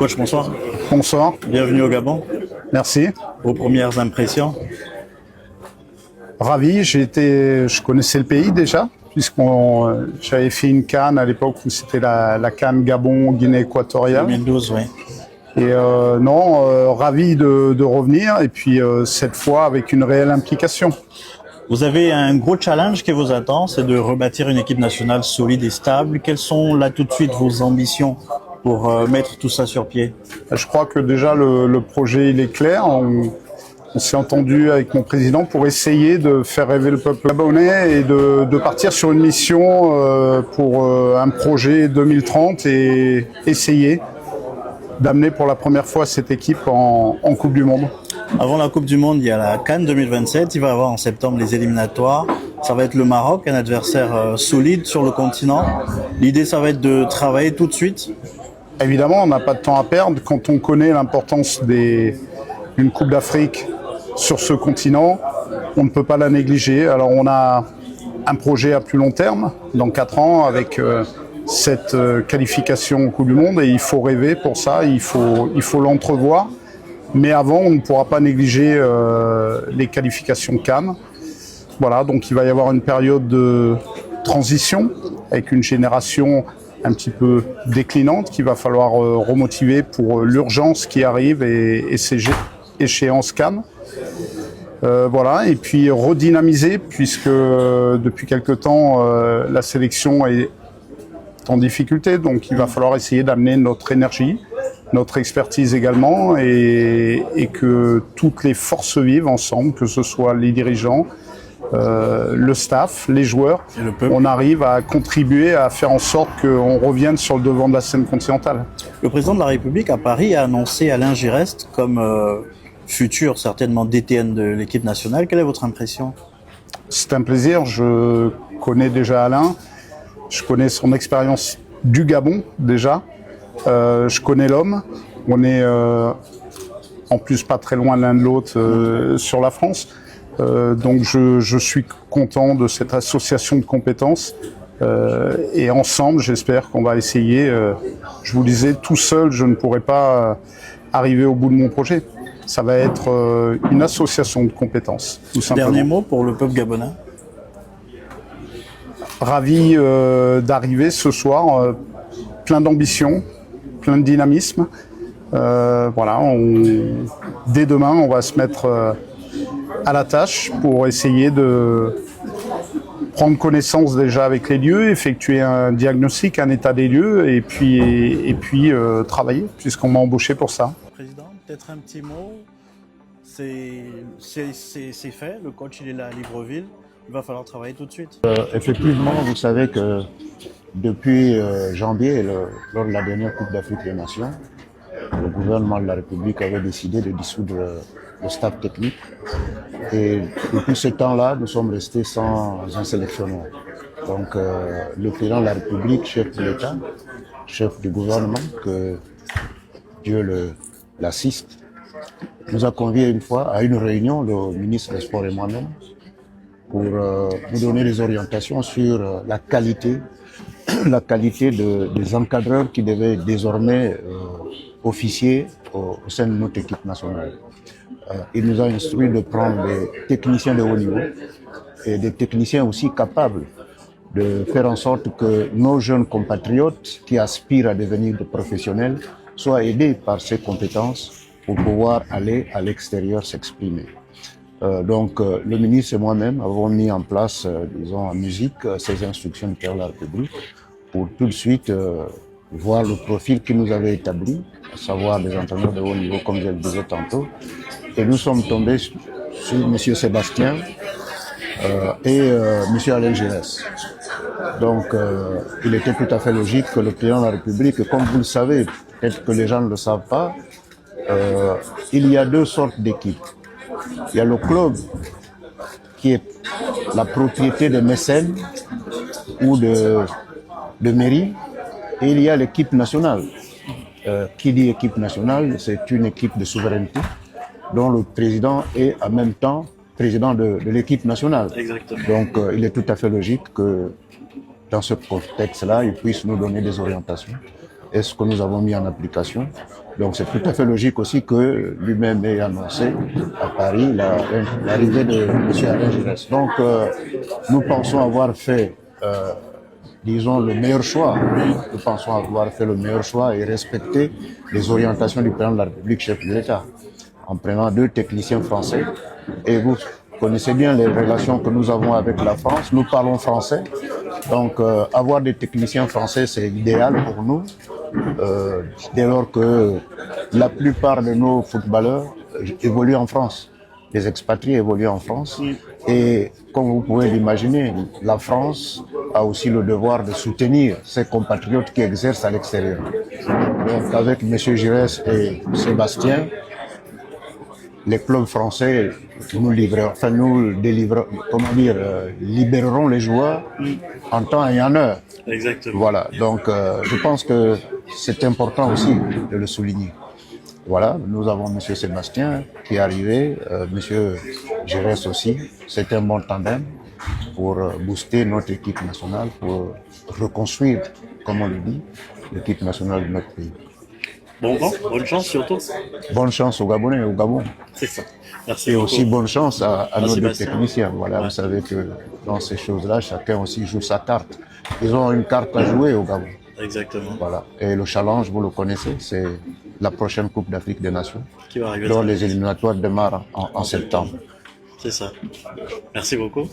Coach, bonsoir. Bonsoir. Bienvenue au Gabon. Merci. Vos premières impressions? Ravi. Je connaissais le pays déjà, puisqu'on j'avais fait une CAN à l'époque où c'était la CAN Gabon, Guinée équatoriale. 2012, oui. Et ravi de revenir, et puis cette fois avec une réelle implication. Vous avez un gros challenge qui vous attend, c'est de rebâtir une équipe nationale solide et stable. Quelles sont là tout de suite vos ambitions pour mettre tout ça sur pied? Je crois que déjà le projet il est clair. On s'est entendu avec mon président pour essayer de faire rêver le peuple gabonais et de partir sur une mission pour un projet 2030 et essayer d'amener pour la première fois cette équipe en Coupe du Monde. Avant la Coupe du Monde, il y a la CAN 2027. Il va y avoir en septembre les éliminatoires. Ça va être le Maroc, un adversaire solide sur le continent. L'idée, ça va être de travailler tout de suite. Évidemment, on n'a pas de temps à perdre. Quand on connaît l'importance d'une Coupe d'Afrique sur ce continent, on ne peut pas la négliger. Alors on a un projet à plus long terme, dans 4 ans, avec cette qualification au Coupe du Monde, et il faut rêver pour ça, il faut l'entrevoir. Mais avant, on ne pourra pas négliger les qualifications CAN. Voilà, donc il va y avoir une période de transition avec une génération un petit peu déclinante qu'il va falloir remotiver pour l'urgence qui arrive et ces échéances CAN. Voilà, et puis redynamiser, puisque depuis quelque temps, la sélection est en difficulté, donc il va falloir essayer d'amener notre énergie, notre expertise également, et que toutes les forces vivent ensemble, que ce soit les dirigeants, le staff, les joueurs, on arrive à contribuer à faire en sorte qu'on revienne sur le devant de la scène continentale. Le président de la République à Paris a annoncé Alain Giresse comme futur certainement DTN de l'équipe nationale. Quelle est votre impression? C'est un plaisir, je connais déjà Alain, je connais son expérience du Gabon déjà, je connais l'homme, on est en plus pas très loin l'un de l'autre sur la France. Donc je suis content de cette association de compétences et ensemble j'espère qu'on va essayer, je vous disais, tout seul je ne pourrai pas arriver au bout de mon projet. Ça va être une association de compétences, tout simplement. Dernier mot pour le peuple gabonais. Ravi d'arriver ce soir, plein d'ambition, plein de dynamisme. Voilà, dès demain on va se mettre à la tâche pour essayer de prendre connaissance déjà avec les lieux, effectuer un diagnostic, un état des lieux, et puis travailler, puisqu'on m'a embauché pour ça. Président, peut-être un petit mot. C'est fait, le coach il est là à Libreville, il va falloir travailler tout de suite. Effectivement, vous savez que depuis janvier, lors de la dernière Coupe d'Afrique des Nations, le gouvernement de la République avait décidé de dissoudre le staff technique. Et depuis ce temps-là, nous sommes restés sans un sélectionneur. Donc le président de la République, chef de l'État, chef du gouvernement, que Dieu l'assiste, nous a conviés une fois à une réunion, le ministre des Sports et moi-même, pour nous donner des orientations sur la qualité des encadreurs qui devaient désormais officier au sein de notre équipe nationale. Il nous a instruit de prendre des techniciens de haut niveau et des techniciens aussi capables de faire en sorte que nos jeunes compatriotes qui aspirent à devenir des professionnels soient aidés par ces compétences pour pouvoir aller à l'extérieur s'exprimer. Donc le ministre et moi-même avons mis en place, disons en musique, ces instructions du président de la République pour tout de suite voir le profil qu'il nous avait établi, à savoir des entraîneurs de haut niveau, comme je le disais tantôt. Et nous sommes tombés sur M. Sébastien et M. Alain Giresse. Donc il était tout à fait logique que le président de la République, comme vous le savez, peut-être que les gens ne le savent pas, il y a deux sortes d'équipes. Il y a le club qui est la propriété de mécènes ou de mairie, et il y a l'équipe nationale. Qui dit équipe nationale, c'est une équipe de souveraineté dont le président est en même temps président de l'équipe nationale. Exactement. Donc il est tout à fait logique que dans ce contexte-là, il puisse nous donner des orientations. Et ce que nous avons mis en application Donc c'est tout à fait logique aussi que lui-même ait annoncé à Paris l'arrivée de M. Alain Giresse. Donc nous pensons avoir fait, disons, le meilleur choix. Nous pensons avoir fait le meilleur choix et respecter les orientations du président de la République, chef de l'État, en prenant 2 techniciens français. Et vous connaissez bien les relations que nous avons avec la France. Nous parlons français. Donc avoir des techniciens français, c'est idéal pour nous. Dès lors que la plupart de nos footballeurs évoluent en France. Les expatriés évoluent en France. Et comme vous pouvez l'imaginer, la France a aussi le devoir de soutenir ses compatriotes qui exercent à l'extérieur. Donc avec M. Giresse et Sébastien, les clubs français libéreront les joueurs en temps et en heure. Exactement. Voilà, donc je pense que c'est important aussi de le souligner. Voilà, nous avons M. Sébastien qui est arrivé, M. Giresse aussi. C'est un bon tandem pour booster notre équipe nationale, pour reconstruire, comme on le dit, l'équipe nationale de notre pays. Bon vent, bonne chance surtout. Bonne chance aux Gabonais et au Gabon. C'est ça. Merci Et beaucoup. aussi bonne chance à nos 2 Sébastien. techniciens. Voilà, Ouais. vous savez que dans ces choses-là, chacun aussi joue sa carte. Ils ont une carte à jouer au Gabon. Exactement. Voilà. Et le challenge, vous le connaissez, c'est la prochaine Coupe d'Afrique des Nations, Qui va arriver dont très les vite. éliminatoires démarrent en septembre. C'est ça. Merci beaucoup.